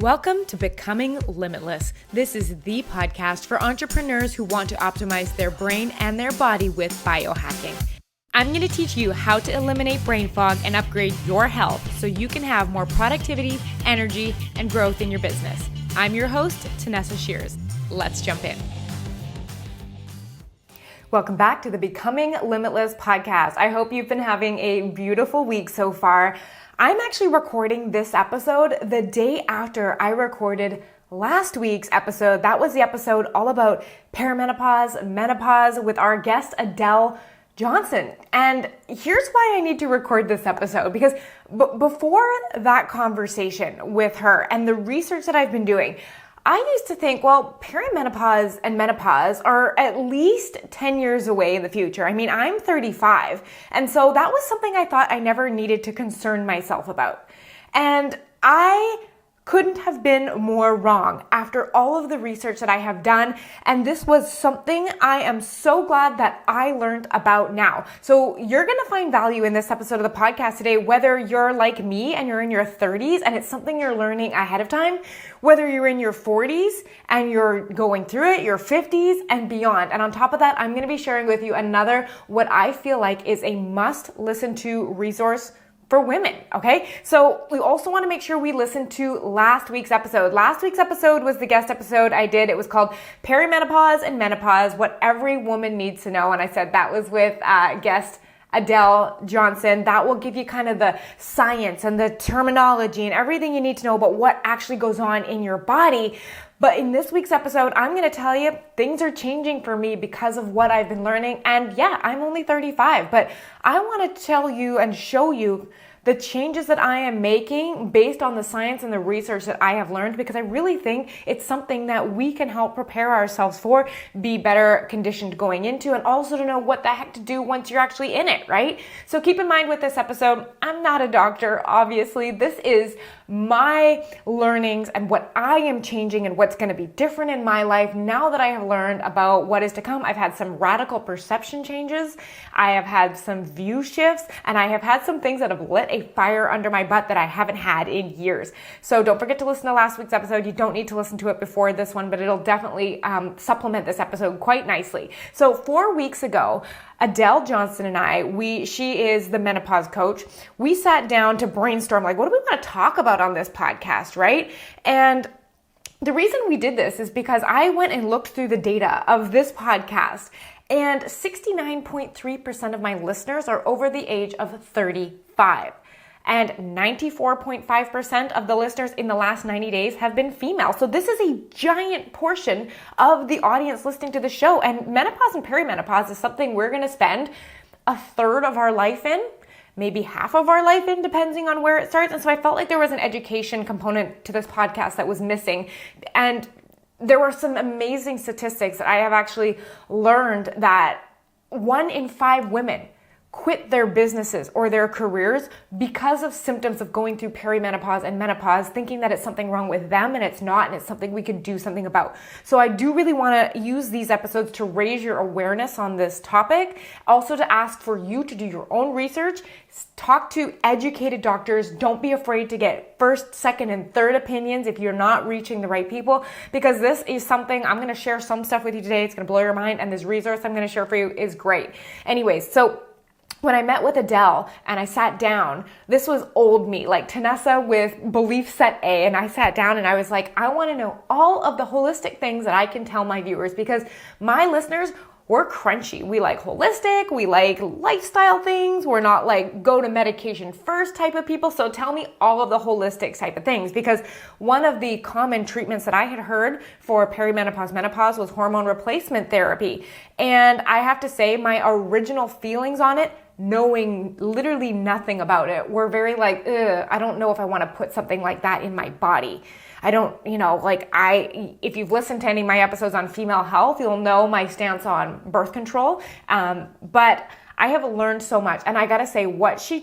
Welcome to Becoming Limitless. This is the podcast for entrepreneurs who want to optimize their brain and their body with biohacking. I'm going to teach you how to eliminate brain fog and upgrade your health so you can have more productivity, energy, and growth in your business. I'm your host, Tanessa Shears. Let's jump in. Welcome back to the Becoming Limitless podcast. I hope you've been having a beautiful week so far. I'm actually recording this episode the day after I recorded last week's episode. That was the episode all about perimenopause, menopause with our guest, Adele Johnston. And here's why I need to record this episode, because before that conversation with her and the research that I've been doing, I used to think, well, perimenopause and menopause are at least 10 years away in the future. I mean, I'm 35. And so that was something I thought I never needed to concern myself about. And I couldn't have been more wrong after all of the research that I have done. And this was something I am so glad that I learned about now. So you're going to find value in this episode of the podcast today, whether you're like me and you're in your 30s and it's something you're learning ahead of time, whether you're in your 40s and you're going through it, your 50s and beyond. And on top of that, I'm going to be sharing with you another, what I feel like is a must listen to resource for women, okay? So we also want to make sure we listen to last week's episode. Last week's episode was the guest episode I did. It was called Perimenopause and Menopause, What Every Woman Needs to Know. And I said that was with guest Adele Johnston. That will give you kind of the science and the terminology and everything you need to know about what actually goes on in your body. But in this week's episode, I'm going to tell you things are changing for me because of what I've been learning. And yeah, I'm only 35, but I want to tell you and show you the changes that I am making based on the science and the research that I have learned, because I really think it's something that we can help prepare ourselves for, be better conditioned going into, and also to know what the heck to do once you're actually in it, right? So keep in mind with this episode, I'm not a doctor, obviously. This is my learnings and what I am changing and what's going to be different in my life now that I have learned about what is to come. I've had some radical perception changes. I have had some view shifts, and I have had some things that have lit a fire under my butt that I haven't had in years. So don't forget to listen to last week's episode. You don't need to listen to it before this one, but it'll definitely supplement this episode quite nicely. So 4 weeks ago, Adele Johnston and I, she is the menopause coach. We sat down to brainstorm, like, what do we want to talk about on this podcast, right? And the reason we did this is because I went and looked through the data of this podcast, and 69.3% of my listeners are over the age of 35. And 94.5% of the listeners in the last 90 days have been female. So this is a giant portion of the audience listening to the show. And menopause and perimenopause is something we're going to spend a third of our life in, maybe half of our life in, depending on where it starts. And so I felt like there was an education component to this podcast that was missing. And there were some amazing statistics that I have actually learned that 1 in 5 women quit their businesses or their careers because of symptoms of going through perimenopause and menopause, thinking that it's something wrong with them, and it's not, and it's something we can do something about. So I do really want to use these episodes to raise your awareness on this topic, also to ask for you to do your own research, talk to educated doctors. Don't be afraid to get first, second, and third opinions if you're not reaching the right people, because this is something, I'm going to share some stuff with you today. It's going to blow your mind, and this resource I'm going to share for you is great. Anyways, so when I met with Adele and I sat down, this was old me, like Tanessa with belief set A. And I sat down and I was like, I want to know all of the holistic things that I can tell my viewers, because my listeners, we're crunchy. We like holistic. We like lifestyle things. We're not like go to medication first type of people. So tell me all of the holistic type of things, because one of the common treatments that I had heard for perimenopause, menopause was hormone replacement therapy. And I have to say my original feelings on it, knowing literally nothing about it, were very like, I don't know if I want to put something like that in my body. I don't, if you've listened to any of my episodes on female health, you'll know my stance on birth control. But I have learned so much. And I got to say, what she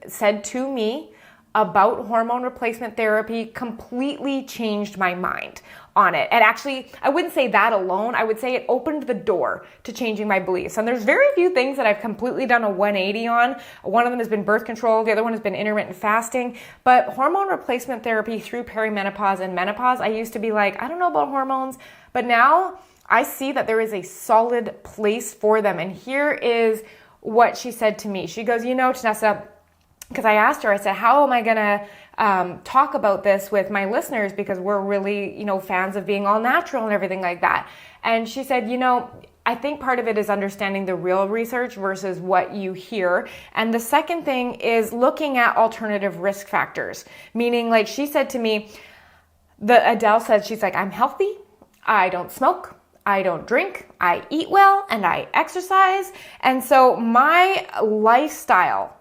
said to me about hormone replacement therapy completely changed my mind on it. And actually, I wouldn't say that alone. I would say it opened the door to changing my beliefs. And there's very few things that I've completely done a 180 on. One of them has been birth control. The other one has been intermittent fasting. But hormone replacement therapy through perimenopause and menopause, I used to be like, I don't know about hormones. But now I see that there is a solid place for them. And here is what she said to me. She goes, Tanessa, because I asked her, I said, how am I going to talk about this with my listeners? Because we're really, fans of being all natural and everything like that. And she said, I think part of it is understanding the real research versus what you hear. And the second thing is looking at alternative risk factors. Meaning, like she said to me, Adele said, she's like, I'm healthy. I don't smoke. I don't drink. I eat well and I exercise. And so my lifestyle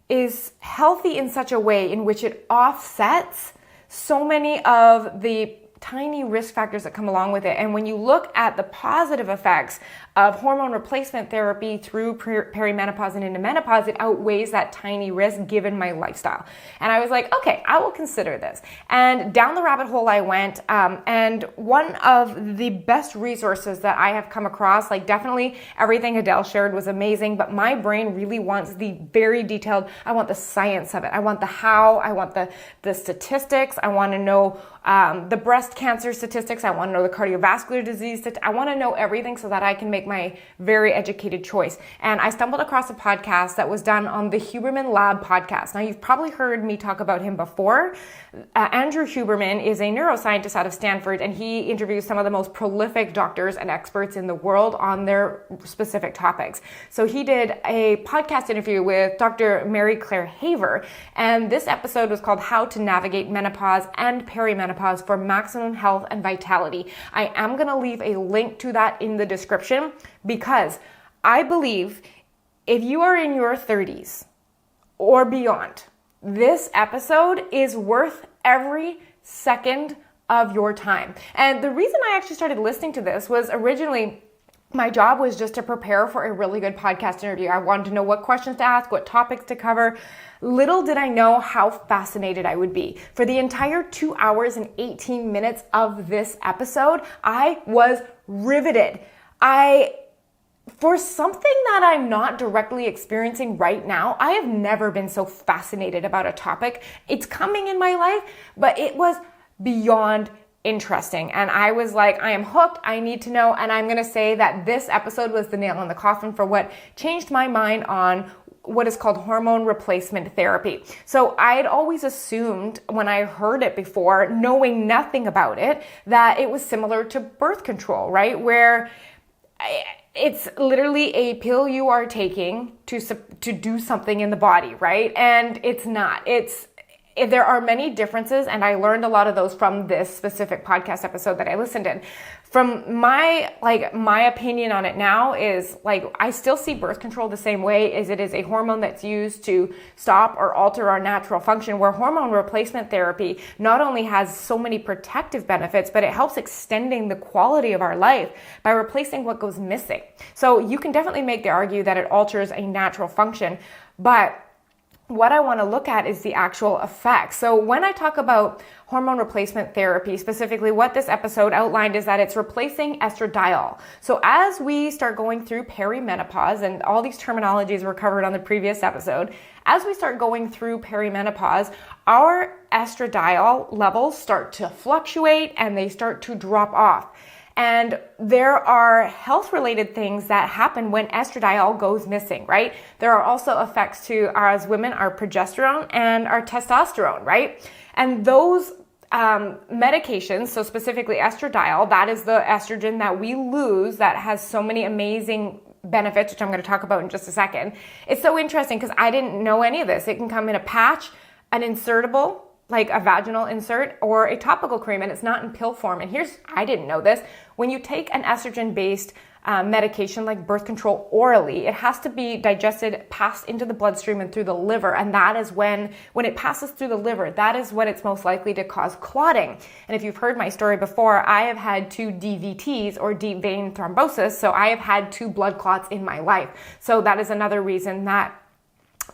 is healthy in such a way in which it offsets so many of the tiny risk factors that come along with it. And when you look at the positive effects of hormone replacement therapy through perimenopause and into menopause, it outweighs that tiny risk given my lifestyle. And I was like, okay, I will consider this. And down the rabbit hole I went. And one of the best resources that I have come across, like definitely everything Adele shared was amazing, but my brain really wants the very detailed, I want the science of it. I want the how, I want the statistics. I want to know the breast cancer statistics. I want to know the cardiovascular disease. I want to know everything so that I can make my very educated choice. And I stumbled across a podcast that was done on the Huberman Lab podcast. Now, you've probably heard me talk about him before. Andrew Huberman is a neuroscientist out of Stanford, and he interviews some of the most prolific doctors and experts in the world on their specific topics. So he did a podcast interview with Dr. Mary Claire Haver, and this episode was called How to Navigate Menopause and Perimenopause for Maximum Health and Vitality. I am going to leave a link to that in the description because I believe if you are in your 30s or beyond, this episode is worth every second of your time. And the reason I actually started listening to this was originally my job was just to prepare for a really good podcast interview. I wanted to know what questions to ask, what topics to cover. Little did I know how fascinated I would be. For the entire 2 hours and 18 minutes of this episode, I was riveted. For something that I'm not directly experiencing right now, I have never been so fascinated about a topic. It's coming in my life, but it was beyond interesting. And I was like, I am hooked. I need to know. And I'm going to say that this episode was the nail in the coffin for what changed my mind on what is called hormone replacement therapy. So I had always assumed when I heard it before, knowing nothing about it, that it was similar to birth control, right? Where it's literally a pill you are taking to do something in the body, right? And it's not. There are many differences, and I learned a lot of those from this specific podcast episode that I listened in. From my opinion on it now is I still see birth control the same way as it is a hormone that's used to stop or alter our natural function, where hormone replacement therapy not only has so many protective benefits, but it helps extending the quality of our life by replacing what goes missing. So you can definitely make the argument that it alters a natural function, but what I want to look at is the actual effects. So when I talk about hormone replacement therapy, specifically what this episode outlined is that it's replacing estradiol. So as we start going through perimenopause, and all these terminologies were covered on the previous episode, as we start going through perimenopause, our estradiol levels start to fluctuate and they start to drop off. And there are health-related things that happen when estradiol goes missing, right? There are also effects to, as women, our progesterone and our testosterone, right? And those medications, so specifically estradiol, that is the estrogen that we lose that has so many amazing benefits, which I'm going to talk about in just a second. It's so interesting because I didn't know any of this. It can come in a patch, an insertable, like a vaginal insert, or a topical cream, and it's not in pill form. And I didn't know this, when you take an estrogen-based medication like birth control orally, it has to be digested, passed into the bloodstream and through the liver. And that is when it passes through the liver, that is when it's most likely to cause clotting. And if you've heard my story before, I have had 2 DVTs, or deep vein thrombosis. So I have had 2 blood clots in my life. So that is another reason that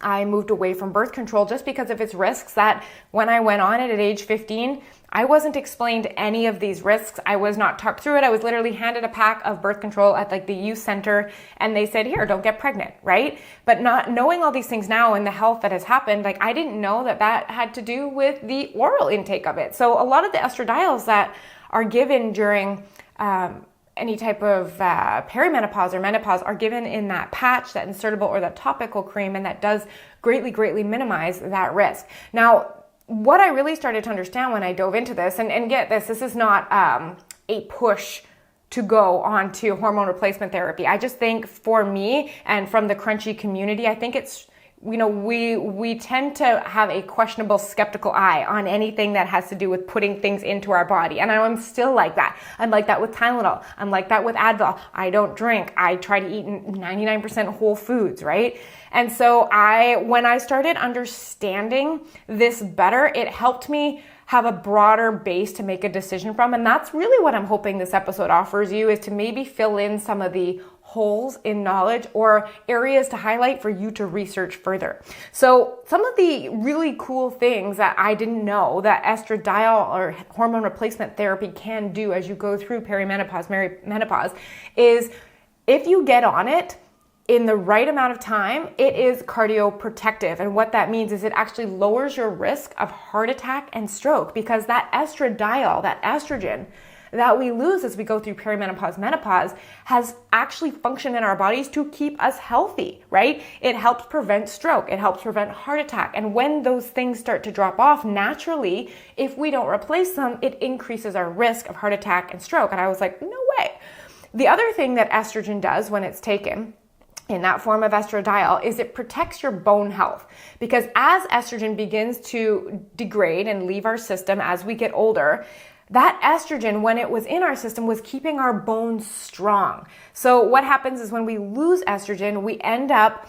I moved away from birth control just because of its risks that when I went on it at age 15, I wasn't explained any of these risks. I was not talked through it. I was literally handed a pack of birth control at like the youth center and they said, here, don't get pregnant, right? But not knowing all these things now and the health that has happened, like I didn't know that that had to do with the oral intake of it. So a lot of the estradiols that are given during any type of perimenopause or menopause are given in that patch, that insertable or that topical cream, and that does greatly minimize that risk. Now, what I really started to understand when I dove into this, and get this is not a push to go on to hormone replacement therapy. I just think for me and from the crunchy community, I think it's, we tend to have a questionable, skeptical eye on anything that has to do with putting things into our body. And I'm still like that. I'm like that with Tylenol. I'm like that with Advil. I don't drink. I try to eat 99% whole foods, right? And so when I started understanding this better, it helped me have a broader base to make a decision from. And that's really what I'm hoping this episode offers you, is to maybe fill in some of the holes in knowledge or areas to highlight for you to research further. So some of the really cool things that I didn't know that estradiol or hormone replacement therapy can do as you go through perimenopause, menopause, is if you get on it in the right amount of time, it is cardioprotective. And what that means is it actually lowers your risk of heart attack and stroke, because that estradiol, that estrogen that we lose as we go through perimenopause, menopause, has actually functioned in our bodies to keep us healthy, right? It helps prevent stroke. It helps prevent heart attack. And when those things start to drop off naturally, if we don't replace them, it increases our risk of heart attack and stroke. And I was like, no way. The other thing that estrogen does when it's taken in that form of estradiol is it protects your bone health, because as estrogen begins to degrade and leave our system as we get older, that estrogen, when it was in our system, was keeping our bones strong. So what happens is when we lose estrogen, we end up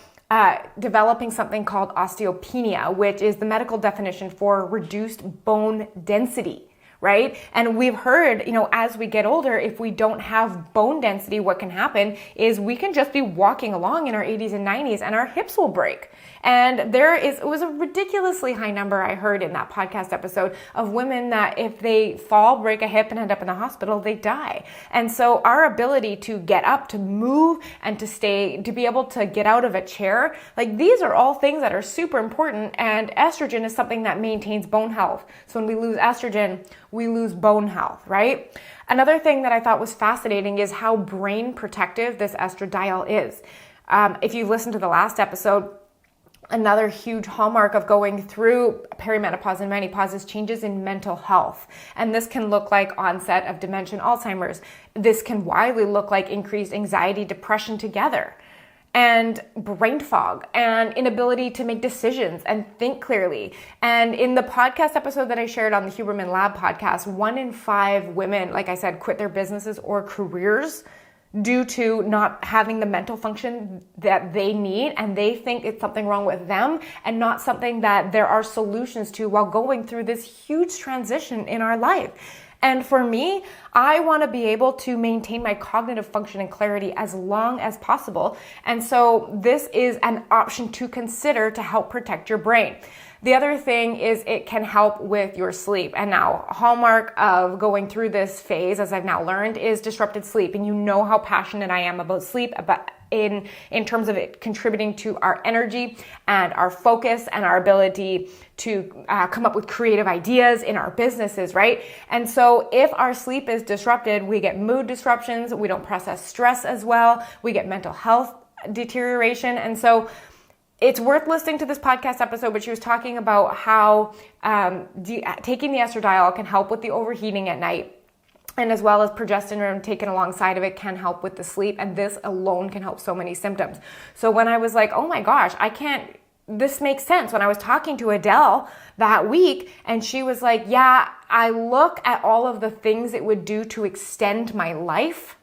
developing something called osteopenia, which is the medical definition for reduced bone density, right? And we've heard, as we get older, if we don't have bone density, what can happen is we can just be walking along in our 80s and 90s and our hips will break. And it was a ridiculously high number I heard in that podcast episode of women that if they fall, break a hip, and end up in the hospital, they die. And so our ability to get up, to move, and to be able to get out of a chair, like these are all things that are super important. And estrogen is something that maintains bone health. So when we lose estrogen, we lose bone health, right? Another thing that I thought was fascinating is how brain protective this estradiol is. If you listened to the last episode, another huge hallmark of going through perimenopause and menopause is changes in mental health. And this can look like onset of dementia, Alzheimer's. This can widely look like increased anxiety, depression together, and brain fog and inability to make decisions and think clearly. And in the podcast episode that I shared on the Huberman Lab podcast, 1 in 5 women, like I said, quit their businesses or careers due to not having the mental function that they need, and they think it's something wrong with them and not something that there are solutions to while going through this huge transition in our life. And for me, I want to be able to maintain my cognitive function and clarity as long as possible. And so this is an option to consider to help protect your brain. The other thing is it can help with your sleep. And now, a hallmark of going through this phase, as I've now learned, is disrupted sleep. And you know how passionate I am about sleep, but in terms of it contributing to our energy and our focus and our ability to come up with creative ideas in our businesses, right? And so if our sleep is disrupted, we get mood disruptions, we don't process stress as well, we get mental health deterioration. And so it's worth listening to this podcast episode, but she was talking about how taking the estradiol can help with the overheating at night. And as well as progesterone taken alongside of it can help with the sleep. And this alone can help so many symptoms. So when I was like, oh my gosh, this makes sense. When I was talking to Adele that week, and she was like, yeah, I look at all of the things it would do to extend my life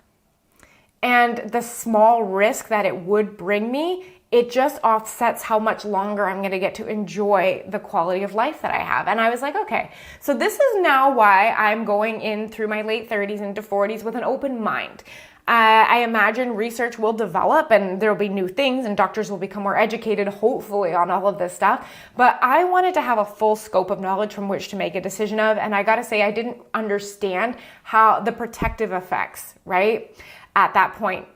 and the small risk that it would bring me, it just offsets how much longer I'm going to get to enjoy the quality of life that I have. And I was like, okay, so this is now why I'm going in through my late 30s into 40s with an open mind. I imagine research will develop and there'll be new things and doctors will become more educated, hopefully, on all of this stuff. But I wanted to have a full scope of knowledge from which to make a decision of. And I got to say, I didn't understand how the protective effects, right, at that point.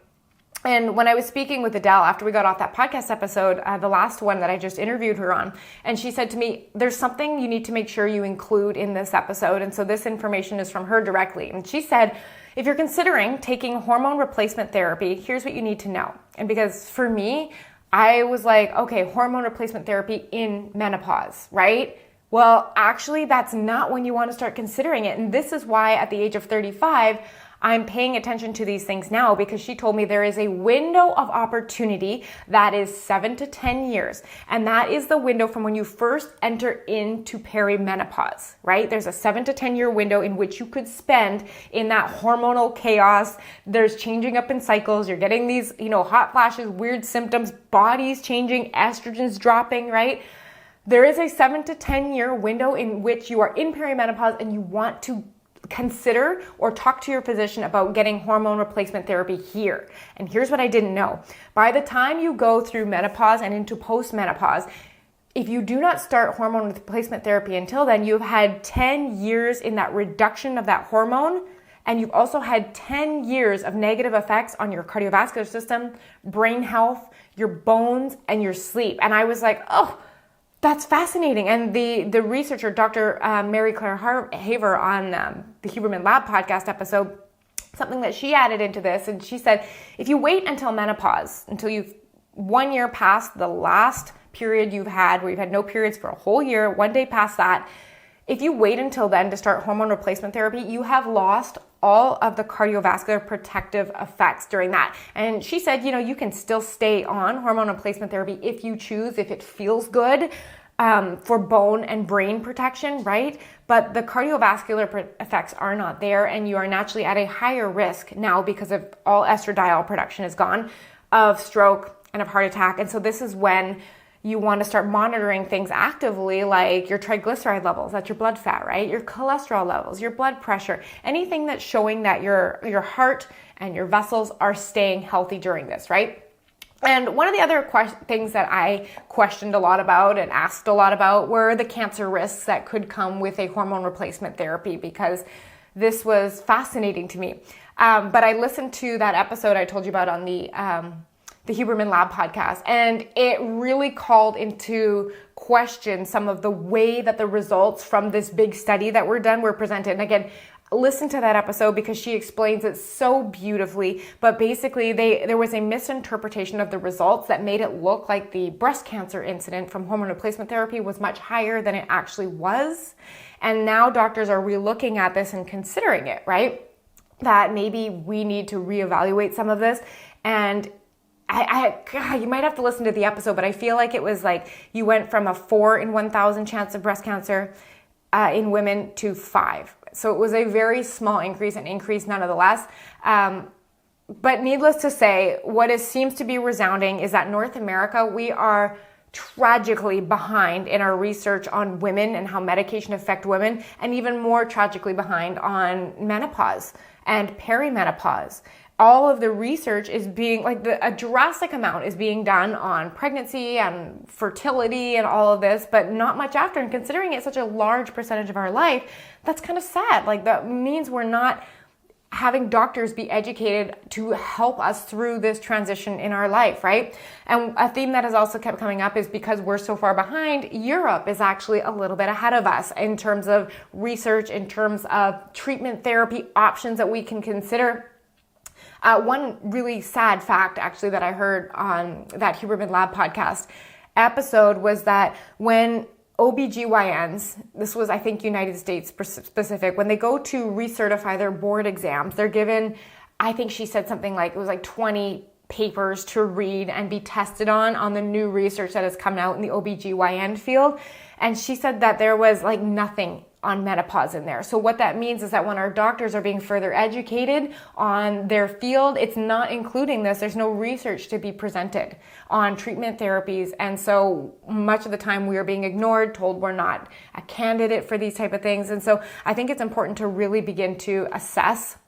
And when I was speaking with Adele after we got off that podcast episode, the last one that I just interviewed her on, and she said to me, there's something you need to make sure you include in this episode. And so this information is from her directly. And she said, if you're considering taking hormone replacement therapy, here's what you need to know. And because for me, I was like, okay, hormone replacement therapy in menopause, right? Well, actually, that's not when you want to start considering it. And this is why at the age of 35, I'm paying attention to these things now, because she told me there is a window of opportunity that is 7 to 10 years. And that is the window from when you first enter into perimenopause, right? There's a 7 to 10 year window in which you could spend in that hormonal chaos. There's changing up in cycles. You're getting these, hot flashes, weird symptoms, bodies changing, estrogens dropping, right? There is a 7 to 10 year window in which you are in perimenopause and you want to consider or talk to your physician about getting hormone replacement therapy here. And here's what I didn't know. By the time you go through menopause and into postmenopause, if you do not start hormone replacement therapy until then, you've had 10 years in that reduction of that hormone, and you've also had 10 years of negative effects on your cardiovascular system, brain health, your bones, and your sleep. And I was like, oh, that's fascinating. And the researcher, Dr. Mary Claire Haver on the Huberman Lab podcast episode, something that she added into this, and she said, if you wait until menopause, until you've 1 year past the last period you've had, where you've had no periods for a whole year, 1 day past that, if you wait until then to start hormone replacement therapy, you have lost all of the cardiovascular protective effects during that. And she said, you can still stay on hormone replacement therapy if you choose, if it feels good, for bone and brain protection, right? But the cardiovascular effects are not there, and you are naturally at a higher risk now, because of all estradiol production is gone, of stroke and of heart attack. And so this is when you want to start monitoring things actively, like your triglyceride levels, that's your blood fat, right? Your cholesterol levels, your blood pressure, anything that's showing that your heart and your vessels are staying healthy during this, right? And one of the other things that I questioned a lot about and asked a lot about were the cancer risks that could come with a hormone replacement therapy, because this was fascinating to me. But I listened to that episode I told you about on the Huberman Lab podcast, and it really called into question some of the way that the results from this big study that were done were presented. And again, listen to that episode because she explains it so beautifully. But basically, there was a misinterpretation of the results that made it look like the breast cancer incident from hormone replacement therapy was much higher than it actually was. And now doctors are relooking at this and considering it, right? That maybe we need to reevaluate some of this. And God, you might have to listen to the episode, but I feel like it was like you went from a 4 in 1,000 chance of breast cancer in women to 5. So it was a very small increase, an increase nonetheless. But needless to say, what seems to be resounding is that North America, we are tragically behind in our research on women and how medication affect women, and even more tragically behind on menopause and perimenopause. All of the research is being, a drastic amount is being done on pregnancy and fertility and all of this, but not much after. And considering it's such a large percentage of our life, that's kind of sad. That means we're not having doctors be educated to help us through this transition in our life, right? And a theme that has also kept coming up is because we're so far behind, Europe is actually a little bit ahead of us in terms of research, in terms of treatment therapy options that we can consider. One really sad fact, actually, that I heard on that Huberman Lab podcast episode was that when OBGYNs, this was, I think, United States specific, when they go to recertify their board exams, they're given, I think she said something like, it was like 20 papers to read and be tested on the new research that has come out in the OBGYN field. And she said that there was nothing on menopause in there. So what that means is that when our doctors are being further educated on their field, it's not including this. There's no research to be presented on treatment therapies. And so much of the time we are being ignored, told we're not a candidate for these type of things. And so I think it's important to really begin to assess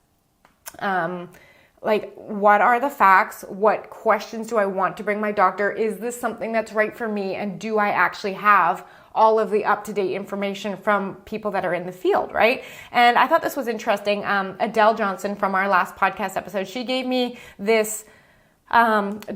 like, what are the facts? What questions do I want to bring my doctor? Is this something that's right for me? And do I actually have all of the up-to-date information from people that are in the field, right? And I thought this was interesting. Adele Johnston from our last podcast episode, she gave me this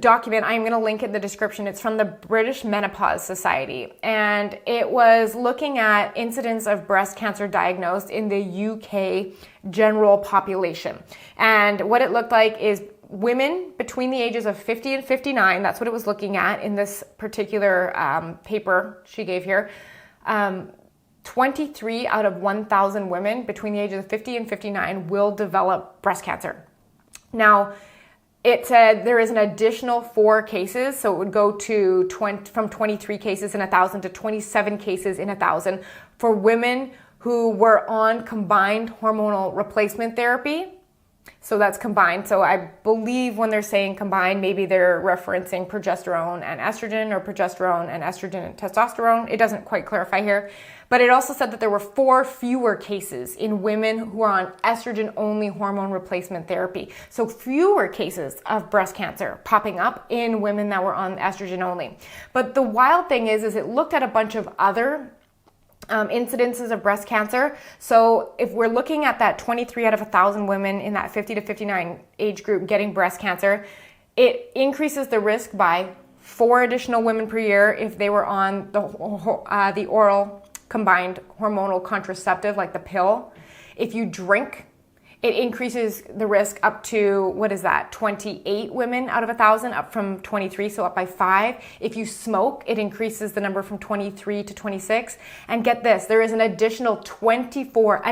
document. I'm going to link it in the description. It's from the British Menopause Society, and it was looking at incidence of breast cancer diagnosed in the UK general population. And what it looked like is women between the ages of 50 and 59, that's what it was looking at in this particular paper she gave here. 23 out of 1,000 women between the ages of 50 and 59 will develop breast cancer. Now, it said there is an additional 4 cases, so it would go to from 23 cases in 1,000 to 27 cases in 1,000 for women who were on combined hormonal replacement therapy. So that's combined. So I believe when they're saying combined, maybe they're referencing progesterone and estrogen, or progesterone and estrogen and testosterone. It doesn't quite clarify here. But it also said that there were 4 fewer cases in women who are on estrogen-only hormone replacement therapy. So fewer cases of breast cancer popping up in women that were on estrogen only. But the wild thing is it looked at a bunch of other incidences of breast cancer. So if we're looking at that 23 out of 1,000 women in that 50 to 59 age group getting breast cancer, it increases the risk by 4 additional women per year if they were on the oral combined hormonal contraceptive, like the pill. If you drink, it increases the risk up to, 28 women out of 1,000, up from 23, so up by 5. If you smoke, it increases the number from 23 to 26. And get this, there is an additional 24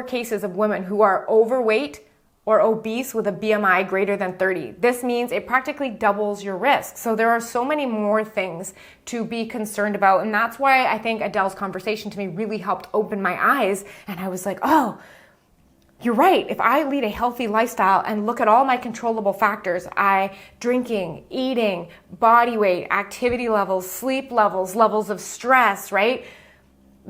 cases of women who are overweight or obese with a BMI greater than 30. This means it practically doubles your risk. So there are so many more things to be concerned about. And that's why I think Adele's conversation to me really helped open my eyes. And I was like, oh, you're right. If I lead a healthy lifestyle and look at all my controllable factors, drinking, eating, body weight, activity levels, sleep levels, levels of stress, right?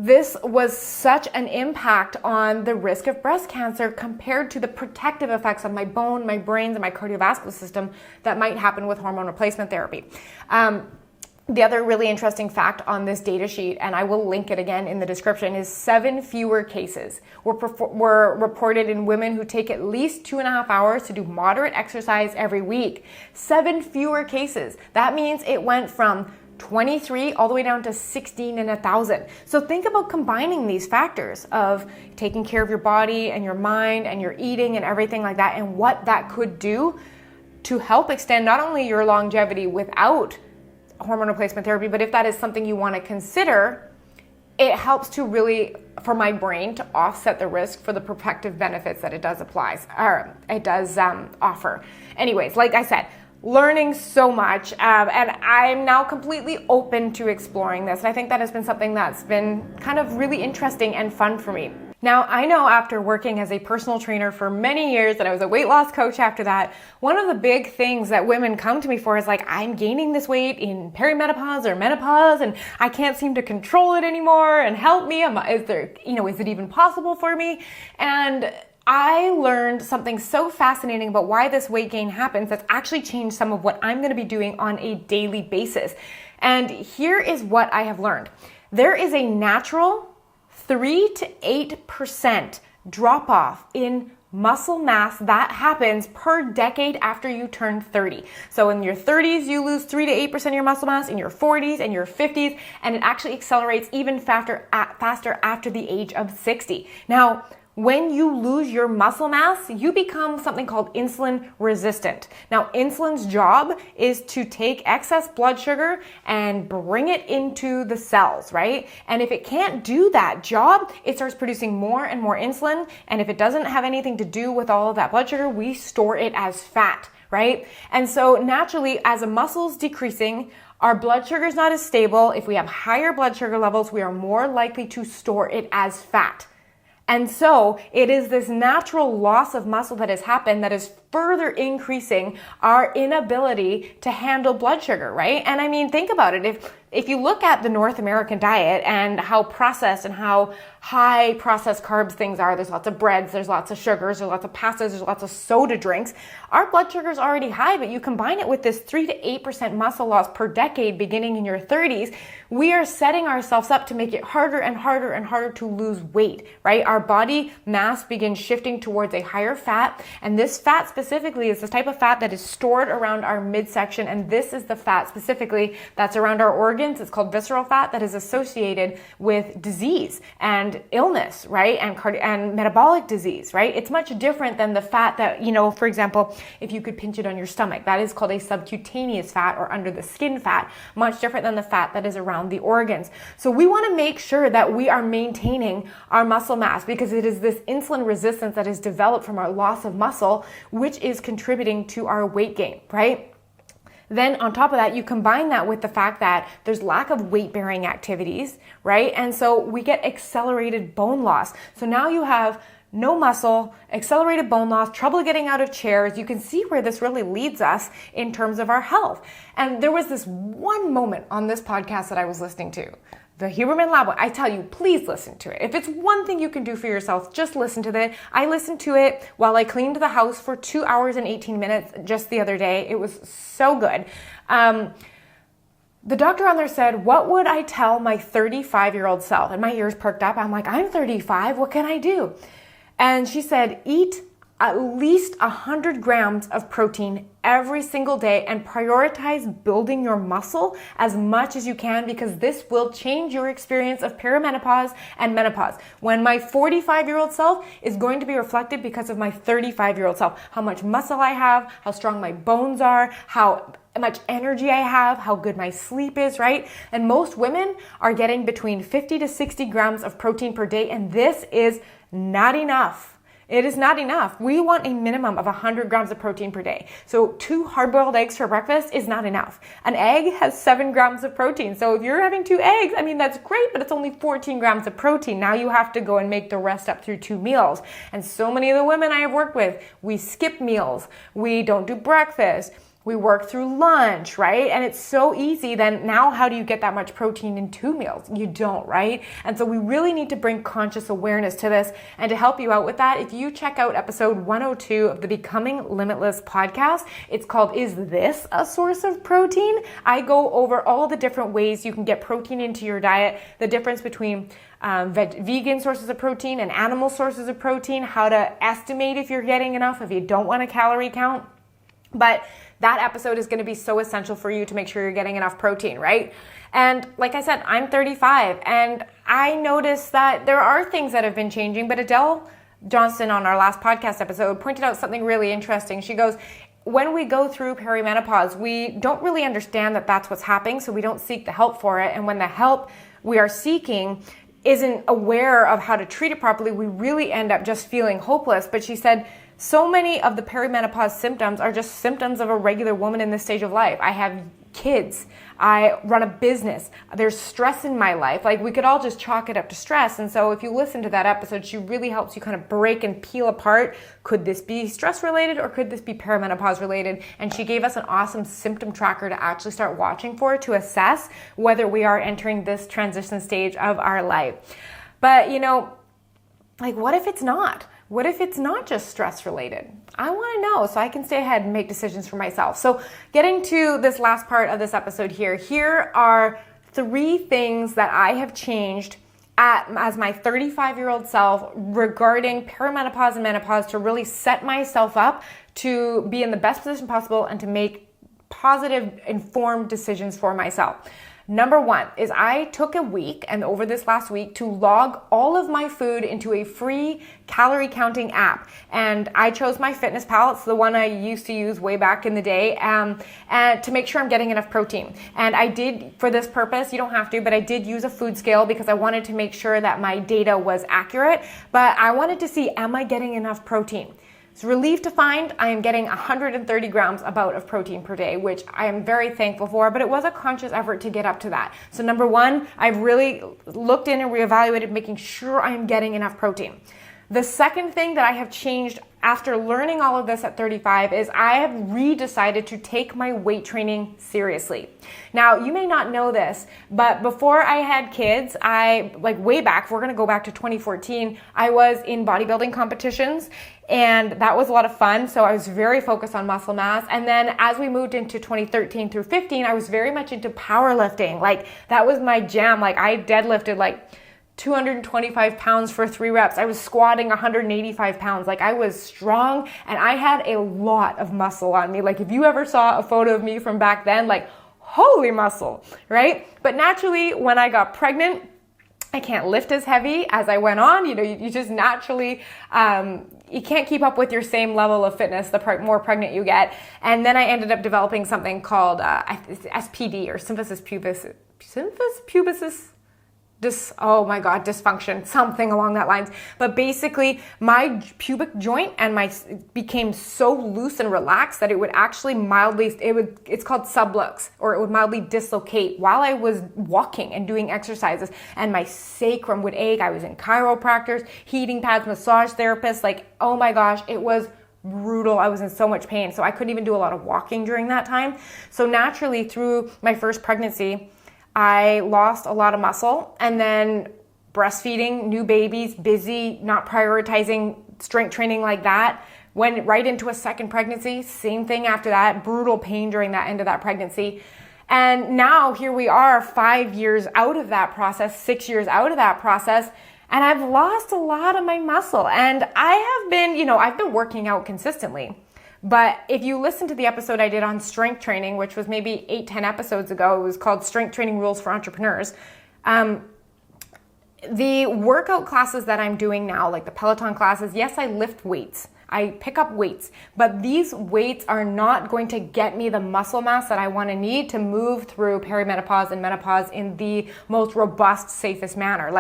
This was such an impact on the risk of breast cancer compared to the protective effects on my bone, my brains, and my cardiovascular system that might happen with hormone replacement therapy. The other really interesting fact on this data sheet, and I will link it again in the description, is 7 fewer cases were reported in women who take at least 2.5 hours to do moderate exercise every week. 7 fewer cases. That means it went from 23 all the way down to 16 in 1,000. So think about combining these factors of taking care of your body and your mind and your eating and everything like that, and what that could do to help extend not only your longevity without hormone replacement therapy, but if that is something you want to consider, it helps to really, for my brain, to offset the risk for the protective benefits that it does offer. Anyways, like I said, learning so much, and I'm now completely open to exploring this. And I think that has been something that's been kind of really interesting and fun for me. Now, I know after working as a personal trainer for many years, and I was a weight loss coach after that, one of the big things that women come to me for is like, I'm gaining this weight in perimenopause or menopause, and I can't seem to control it anymore, and help me. Is it even possible for me? And I learned something so fascinating about why this weight gain happens that's actually changed some of what I'm going to be doing on a daily basis. And here is what I have learned. There is a natural 3 to 8% drop off in muscle mass that happens per decade after you turn 30. So in your 30s, you lose 3 to 8% of your muscle mass, in your 40s and your 50s, and it actually accelerates even faster after the age of 60. Now, when you lose your muscle mass, you become something called insulin resistant. Now, insulin's job is to take excess blood sugar and bring it into the cells, right? And if it can't do that job, it starts producing more and more insulin. And if it doesn't have anything to do with all of that blood sugar, we store it as fat, right? And so naturally, as a muscle's decreasing, our blood sugar is not as stable. If we have higher blood sugar levels, we are more likely to store it as fat. And so it is this natural loss of muscle that has happened that is further increasing our inability to handle blood sugar, right? And I mean, think about it. If if you look at the North American diet and how processed and how high processed carbs things are, there's lots of breads, there's lots of sugars, there's lots of pastas, there's lots of soda drinks. Our blood sugar is already high, but you combine it with this 3 to 8% muscle loss per decade beginning in your 30s, we are setting ourselves up to make it harder and harder and harder to lose weight, right? Our body mass begins shifting towards a higher fat, and this fat specifically is the type of fat that is stored around our midsection, and this is the fat specifically that's around our organs. It's called visceral fat, that is associated with disease and illness, right? And metabolic disease, right? It's much different than the fat that, for example, if you could pinch it on your stomach, that is called a subcutaneous fat or under the skin fat, much different than the fat that is around the organs. So we want to make sure that we are maintaining our muscle mass, because it is this insulin resistance that is developed from our loss of muscle, which is contributing to our weight gain, right? Then on top of that, you combine that with the fact that there's lack of weight-bearing activities, right? And so we get accelerated bone loss. So now you have no muscle, accelerated bone loss, trouble getting out of chairs. You can see where this really leads us in terms of our health. And there was this one moment on this podcast that I was listening to, the Huberman Lab. I tell you, please listen to it. If it's one thing you can do for yourself, just listen to it. I listened to it while I cleaned the house for 2 hours and 18 minutes just the other day. It was so good. The doctor on there said, what would I tell my 35-year-old self? And my ears perked up. I'm like, I'm 35. What can I do? And she said, eat at least 100 grams of protein every single day and prioritize building your muscle as much as you can, because this will change your experience of perimenopause and menopause. When my 45-year-old self is going to be reflected because of my 35-year-old self, how much muscle I have, how strong my bones are, how much energy I have, how good my sleep is, right? And most women are getting between 50 to 60 grams of protein per day, and this is not enough. It is not enough. We want a minimum of 100 grams of protein per day. So 2 hard-boiled eggs for breakfast is not enough. An egg has 7 grams of protein. So if you're having 2 eggs, that's great, but it's only 14 grams of protein. Now you have to go and make the rest up through 2 meals. And so many of the women I have worked with, we skip meals. We don't do breakfast. We work through lunch, right? And it's so easy. Then now how do you get that much protein in 2 meals? You don't, right? And so we really need to bring conscious awareness to this. And to help you out with that, if you check out episode 102 of the Becoming Limitless podcast, it's called, Is This a Source of Protein? I go over all the different ways you can get protein into your diet, the difference between vegan sources of protein and animal sources of protein, how to estimate if you're getting enough, if you don't want a calorie count. But that episode is going to be so essential for you to make sure you're getting enough protein, right? And like I said, I'm 35, and I noticed that there are things that have been changing, but Adele Johnston on our last podcast episode pointed out something really interesting. She goes, when we go through perimenopause, we don't really understand that that's what's happening, so we don't seek the help for it. And when the help we are seeking isn't aware of how to treat it properly, we really end up just feeling hopeless. But she said, so many of the perimenopause symptoms are just symptoms of a regular woman in this stage of life. I have kids. I run a business. There's stress in my life. Like, we could all just chalk it up to stress. And so if you listen to that episode, she really helps you kind of break and peel apart. Could this be stress related or could this be perimenopause related? And she gave us an awesome symptom tracker to actually start watching for, to assess whether we are entering this transition stage of our life. But, what if it's not? What if it's not just stress related? I want to know so I can stay ahead and make decisions for myself. So getting to this last part of this episode here are 3 things that I have changed as my 35-year-old self regarding perimenopause and menopause to really set myself up to be in the best position possible and to make positive, informed decisions for myself. Number 1 is I took a week, and over this last week, to log all of my food into a free calorie counting app. And I chose my Fitness Pal. It's the one I used to use way back in the day, and to make sure I'm getting enough protein. And I did, for this purpose, you don't have to, but I did use a food scale because I wanted to make sure that my data was accurate. But I wanted to see, am I getting enough protein? It's relieved to find I am getting 130 grams about of protein per day, which I am very thankful for, but it was a conscious effort to get up to that. So number 1, I've really looked in and reevaluated, making sure I'm getting enough protein. The second thing that I have changed after learning all of this at 35 is I have re-decided to take my weight training seriously. Now, you may not know this, but before I had kids, way back, if we're going to go back to 2014, I was in bodybuilding competitions, and that was a lot of fun. So I was very focused on muscle mass. And then as we moved into 2013 through 15, I was very much into powerlifting. Like, that was my jam. Like, I deadlifted 225 pounds for 3 reps. I was squatting 185 pounds. Like, I was strong, and I had a lot of muscle on me. Like, if you ever saw a photo of me from back then, holy muscle, right? But naturally, when I got pregnant, I can't lift as heavy as I went on. You just naturally, you can't keep up with your same level of fitness the more pregnant you get. And then I ended up developing something called SPD, or symphysis pubis dysfunction, something along that lines. But basically, my pubic joint became so loose and relaxed that it would actually it's called sublux, or it would mildly dislocate while I was walking and doing exercises, and my sacrum would ache. I was in chiropractors, heating pads, massage therapists. Oh my gosh, it was brutal. I was in so much pain. So I couldn't even do a lot of walking during that time. So naturally, through my first pregnancy, I lost a lot of muscle, and then breastfeeding, new babies, busy, not prioritizing strength training like that. Went right into a second pregnancy, same thing after that, brutal pain during that end of that pregnancy. And now here we are 5 years out of that process, 6 years out of that process, and I've lost a lot of my muscle. And I have been, I've been working out consistently. But if you listen to the episode I did on strength training, which was maybe 8-10 episodes ago, it was called Strength Training Rules for Entrepreneurs. The workout classes that I'm doing now, like the Peloton classes, yes, I lift weights. I pick up weights, but these weights are not going to get me the muscle mass that I want to need to move through perimenopause and menopause in the most robust, safest manner.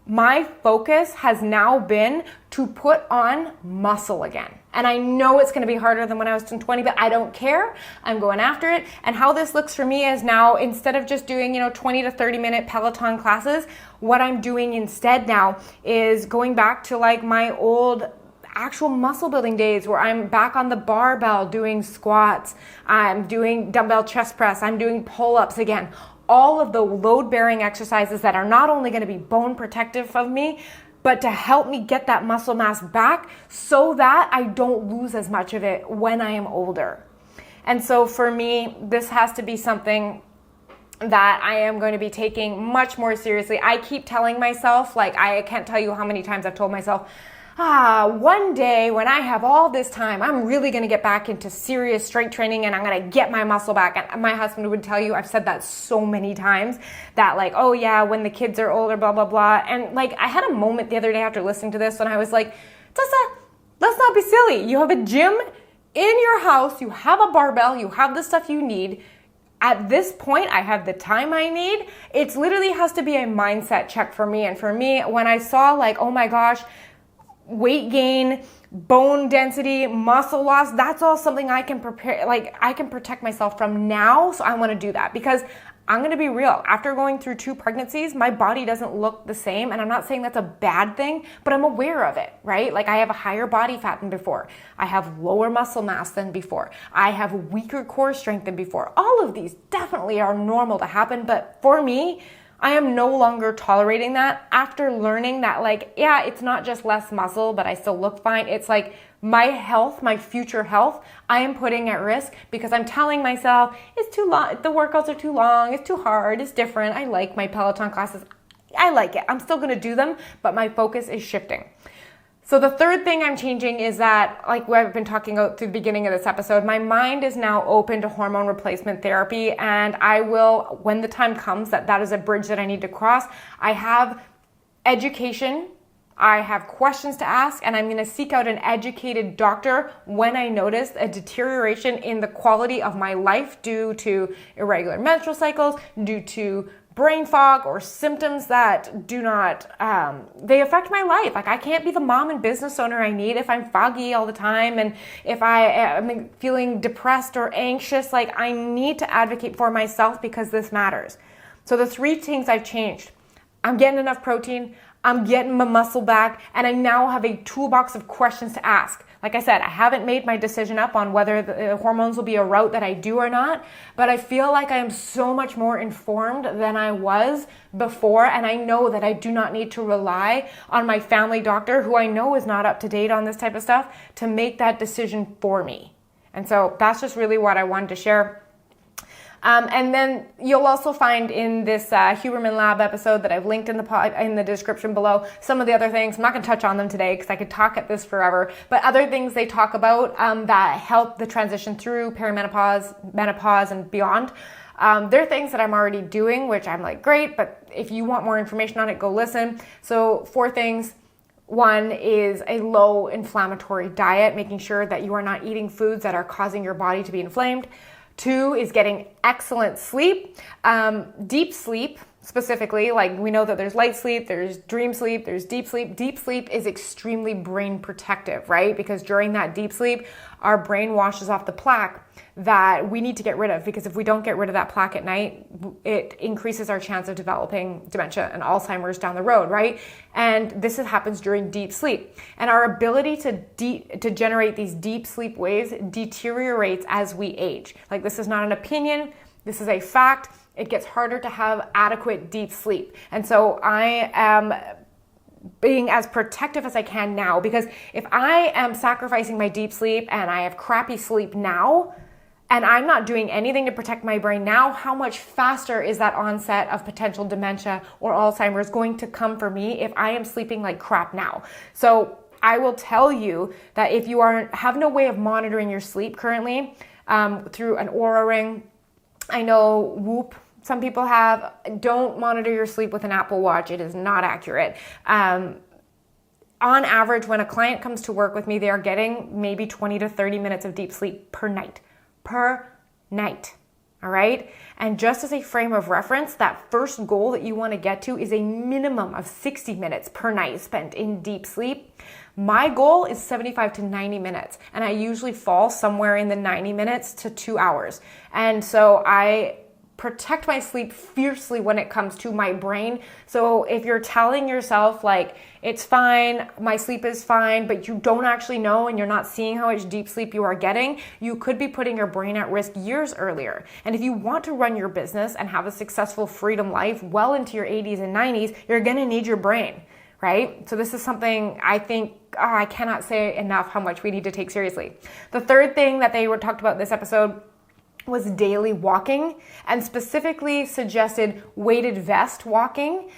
My focus has now been to put on muscle again. And I know it's going to be harder than when I was 20, but I don't care. I'm going after it. And how this looks for me is now, instead of just doing, 20 to 30 minute Peloton classes, what I'm doing instead now is going back to my old actual muscle building days, where I'm back on the barbell doing squats, I'm doing dumbbell chest press, I'm doing pull-ups again. All of the load-bearing exercises that are not only going to be bone protective of me, but to help me get that muscle mass back so that I don't lose as much of it when I am older. And so for me, this has to be something that I am going to be taking much more seriously. I keep telling myself, I can't tell you how many times I've told myself, one day when I have all this time, I'm really going to get back into serious strength training, and I'm going to get my muscle back. And my husband would tell you, I've said that so many times, that oh yeah, when the kids are older, blah, blah, blah. And I had a moment the other day after listening to this, and I was like, Tessa, let's not be silly. You have a gym in your house, you have a barbell, you have the stuff you need. At this point, I have the time I need. It literally has to be a mindset check for me. And for me, when I saw oh my gosh, weight gain, bone density, muscle loss, that's all something I can prepare, I can protect myself from now. So I want to do that, because I'm going to be real. After going through 2 pregnancies, my body doesn't look the same. And I'm not saying that's a bad thing, but I'm aware of it, right? I have a higher body fat than before. I have lower muscle mass than before. I have weaker core strength than before. All of these definitely are normal to happen. But for me, I am no longer tolerating that after learning that yeah, it's not just less muscle, but I still look fine. It's my health, my future health, I am putting at risk because I'm telling myself it's too long, the workouts are too long, it's too hard, it's different. I like my Peloton classes. I like it. I'm still going to do them, but my focus is shifting. So the third thing I'm changing is that, what I've been talking about through the beginning of this episode, my mind is now open to hormone replacement therapy, and I will, when the time comes that is a bridge that I need to cross, I have education, I have questions to ask, and I'm going to seek out an educated doctor when I notice a deterioration in the quality of my life due to irregular menstrual cycles, due to brain fog, or symptoms that do not, they affect my life. I can't be the mom and business owner I need if I'm foggy all the time, and if I am feeling depressed or anxious. I need to advocate for myself because this matters. So the 3 things I've changed: I'm getting enough protein, I'm getting my muscle back, and I now have a toolbox of questions to ask. Like I said, I haven't made my decision up on whether the hormones will be a route that I do or not, but I feel like I am so much more informed than I was before, and I know that I do not need to rely on my family doctor, who I know is not up to date on this type of stuff, to make that decision for me. And so that's just really what I wanted to share. And then you'll also find in this Huberman Lab episode that I've linked in the description below some of the other things. I'm not going to touch on them today because I could talk at this forever, but other things they talk about that help the transition through perimenopause, menopause, and beyond. They're things that I'm already doing, which I'm like, great, but if you want more information on it, go listen. So 4 things. 1 is a low inflammatory diet, making sure that you are not eating foods that are causing your body to be inflamed. 2 is getting excellent sleep, deep sleep specifically. Like, we know that there's light sleep, there's dream sleep, there's deep sleep. Deep sleep is extremely brain protective, right? Because during that deep sleep, our brain washes off the plaque that we need to get rid of, because if we don't get rid of that plaque at night, it increases our chance of developing dementia and Alzheimer's down the road, right? And this happens during deep sleep. And our ability to generate these deep sleep waves deteriorates as we age. Like, this is not an opinion, this is a fact. It gets harder to have adequate deep sleep. And so I am being as protective as I can now, because if I am sacrificing my deep sleep and I have crappy sleep now, and I'm not doing anything to protect my brain now, how much faster is that onset of potential dementia or Alzheimer's going to come for me if I am sleeping like crap now? So I will tell you that if you have no way of monitoring your sleep currently through an Oura Ring, I know Whoop, some people have, don't monitor your sleep with an Apple Watch. It is not accurate. On average, when a client comes to work with me, they are getting maybe 20 to 30 minutes of deep sleep per night. All right? And just as a frame of reference, that first goal that you want to get to is a minimum of 60 minutes per night spent in deep sleep. My goal is 75 to 90 minutes, and I usually fall somewhere in the 90 minutes to 2 hours. And so I protect my sleep fiercely when it comes to my brain. So if you're telling yourself like, it's fine, my sleep is fine, but you don't actually know and you're not seeing how much deep sleep you are getting, you could be putting your brain at risk years earlier. And if you want to run your business and have a successful freedom life well into your 80s and 90s, you're going to need your brain, right? So this is something I think, I cannot say enough how much we need to take seriously. The third thing that they talked about in this episode was daily walking, and specifically suggested weighted vest walking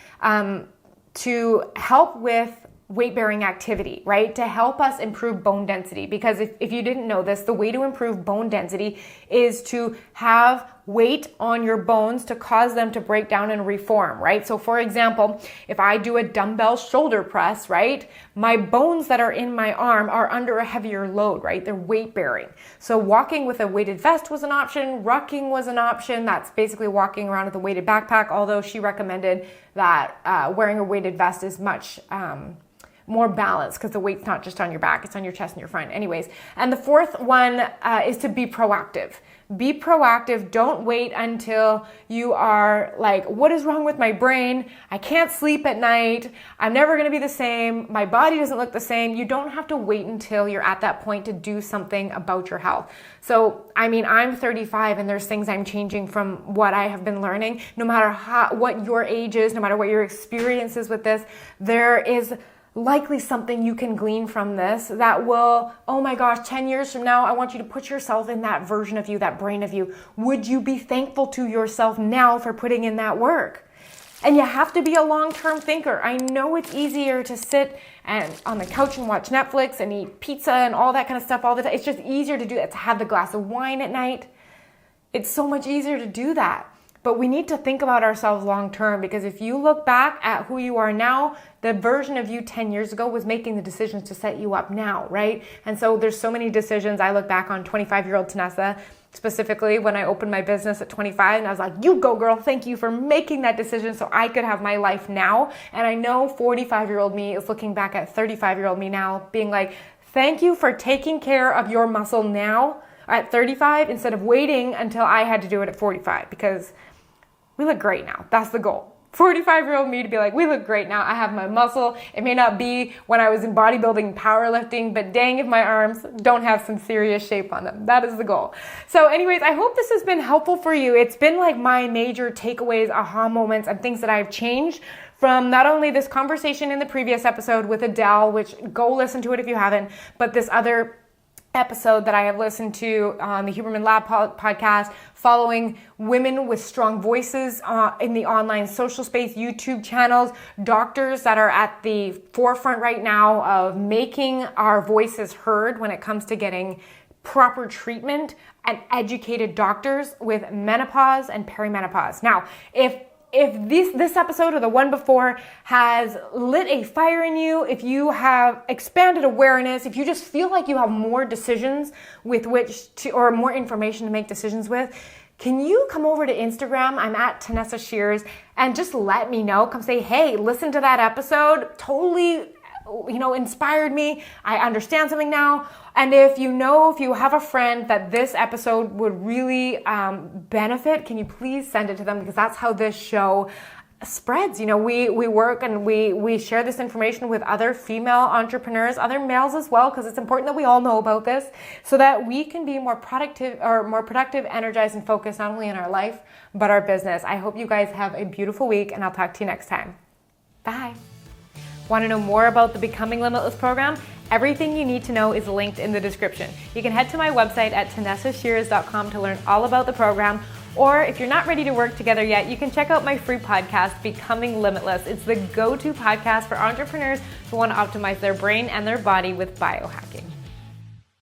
to help with weight-bearing activity, right? To help us improve bone density. Because if you didn't know this, the way to improve bone density is to have weight on your bones to cause them to break down and reform, right? So for example, if I do a dumbbell shoulder press, right, my bones that are in my arm are under a heavier load, right? They're weight bearing. So walking with a weighted vest was an option. Rucking was an option. That's basically walking around with a weighted backpack, although she recommended that wearing a weighted vest is much more balanced because the weight's not just on your back, it's on your chest and your front. Anyways, and the fourth one is to be proactive. Be proactive. Don't wait until you are like, what is wrong with my brain? I can't sleep at night. I'm never going to be the same. My body doesn't look the same. You don't have to wait until you're at that point to do something about your health. So, I mean, I'm 35 and there's things I'm changing from what I have been learning. No matter what your age is, no matter what your experience is with this, there is likely something you can glean from this that will, oh my gosh, 10 years from now, I want you to put yourself in that version of you, that brain of you. Would you be thankful to yourself now for putting in that work? And you have to be a long-term thinker. I know it's easier to sit and on the couch and watch Netflix and eat pizza and all that kind of stuff all the time. It's just easier to do that, to have the glass of wine at night. It's so much easier to do that. But we need to think about ourselves long term, because if you look back at who you are now, the version of you 10 years ago was making the decisions to set you up now, right? And so there's so many decisions. I look back on 25-year-old Tanessa, specifically when I opened my business at 25, and I was like, you go girl, thank you for making that decision so I could have my life now. And I know 45-year-old me is looking back at 35-year-old me now being like, thank you for taking care of your muscle now at 35 instead of waiting until I had to do it at 45, because we look great now. That's the goal. 45-year-old me to be like, we look great now. I have my muscle. It may not be when I was in bodybuilding, powerlifting, but dang if my arms don't have some serious shape on them. That is the goal. So anyways, I hope this has been helpful for you. It's been like my major takeaways, aha moments, and things that I've changed from not only this conversation in the previous episode with Adele, which go listen to it if you haven't, but this other episode that I have listened to on the Huberman Lab podcast, following women with strong voices in the online social space, YouTube channels, doctors that are at the forefront right now of making our voices heard when it comes to getting proper treatment, and educated doctors with menopause and perimenopause. Now, if this episode or the one before has lit a fire in you, if you have expanded awareness, if you just feel like you have more decisions with which to, or more information to make decisions with, can you come over to Instagram? I'm at Tanessa Shears, and just let me know. Come say, hey, listen to that episode. Totally, inspired me. I understand something now. And if you have a friend that this episode would really benefit, can you please send it to them? Because that's how this show spreads. We work and we share this information with other female entrepreneurs, other males as well, because it's important that we all know about this so that we can be more productive, energized, and focused not only in our life, but our business. I hope you guys have a beautiful week, and I'll talk to you next time. Bye. Want to know more about the Becoming Limitless program? Everything you need to know is linked in the description. You can head to my website at tanessashears.com to learn all about the program. Or if you're not ready to work together yet, you can check out my free podcast, Becoming Limitless. It's the go-to podcast for entrepreneurs who want to optimize their brain and their body with biohacking.